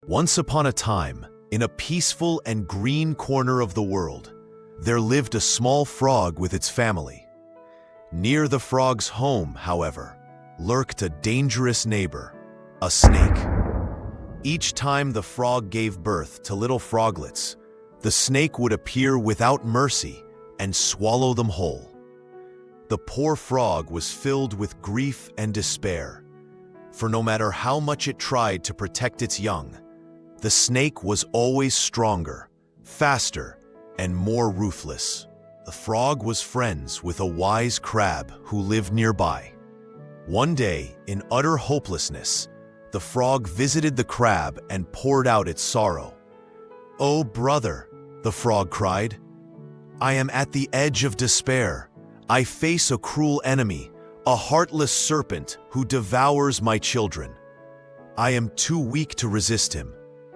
Once upon a time, in a peaceful and green corner of the world, there lived a small frog with its family. Near the frog's home, however, lurked a dangerous neighbor, a snake. Each time the frog gave birth to little froglets, the snake would appear without mercy and swallow them whole. The poor frog was filled with grief and despair, for no matter how much it tried to protect its young, the snake was always stronger, faster, and more ruthless. The frog was friends with a wise crab who lived nearby. One day, in utter hopelessness, the frog visited the crab and poured out its sorrow. "Oh, brother," the frog cried, "I am at the edge of despair. I face a cruel enemy, a heartless serpent who devours my children. I am too weak to resist him,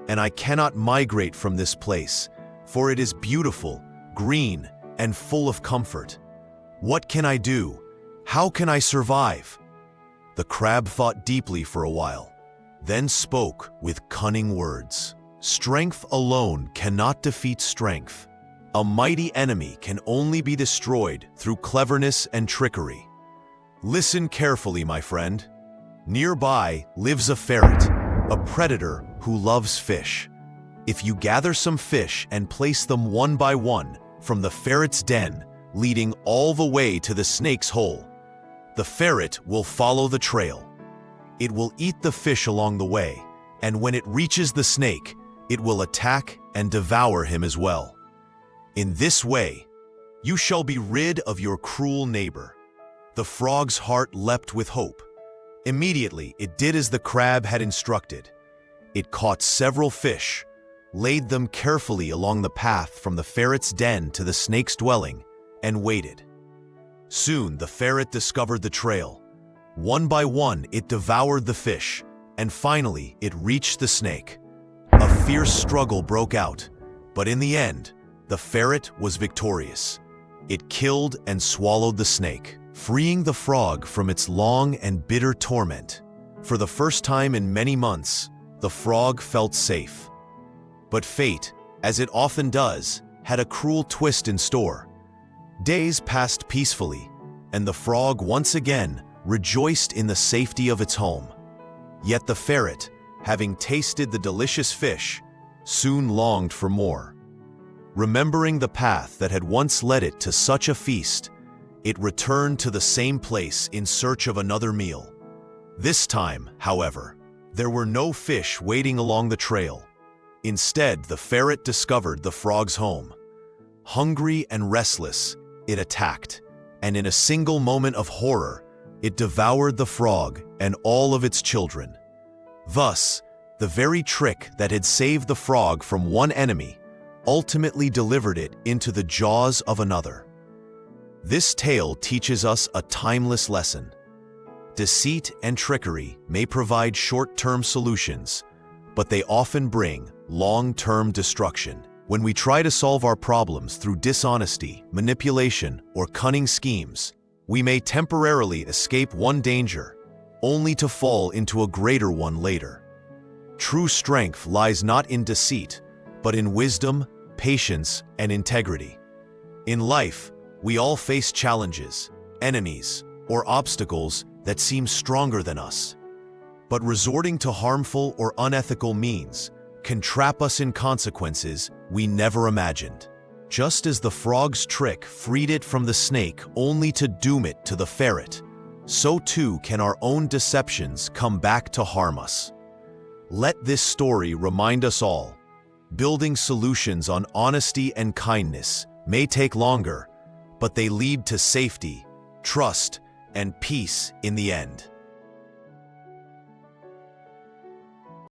and I cannot migrate from this place, for it is beautiful, green, and full of comfort. What can I do? How can I survive?" The crab thought deeply for a while, then spoke with cunning words. "Strength alone cannot defeat strength. A mighty enemy can only be destroyed through cleverness and trickery. Listen carefully, my friend. Nearby lives a ferret, a predator who loves fish. If you gather some fish and place them one by one from the ferret's den, leading all the way to the snake's hole, the ferret will follow the trail. It will eat the fish along the way, and when it reaches the snake, it will attack and devour him as well. In this way, you shall be rid of your cruel neighbor." The frog's heart leapt with hope. Immediately, it did as the crab had instructed. It caught several fish, laid them carefully along the path from the ferret's den to the snake's dwelling, and waited. Soon, the ferret discovered the trail. One by one, it devoured the fish, and finally, it reached the snake. A fierce struggle broke out, but in the end, the ferret was victorious. It killed and swallowed the snake, freeing the frog from its long and bitter torment. For the first time in many months, the frog felt safe. But fate, as it often does, had a cruel twist in store. Days passed peacefully, and the frog once again rejoiced in the safety of its home. Yet the ferret, having tasted the delicious fish, soon longed for more. Remembering the path that had once led it to such a feast, it returned to the same place in search of another meal. This time, however, there were no fish waiting along the trail. Instead, the ferret discovered the frog's home. Hungry and restless, it attacked, and in a single moment of horror, it devoured the frog and all of its children. Thus, the very trick that had saved the frog from one enemy ultimately delivered it into the jaws of another. This tale teaches us a timeless lesson. Deceit and trickery may provide short-term solutions, but they often bring long-term destruction. When we try to solve our problems through dishonesty, manipulation, or cunning schemes, we may temporarily escape one danger, only to fall into a greater one later. True strength lies not in deceit, but in wisdom, patience, and integrity. In life, we all face challenges, enemies, or obstacles that seem stronger than us. But resorting to harmful or unethical means can trap us in consequences we never imagined. Just as the frog's trick freed it from the snake only to doom it to the ferret, so too can our own deceptions come back to harm us. Let this story remind us all, building solutions on honesty and kindness may take longer, but they lead to safety, trust, and peace in the end.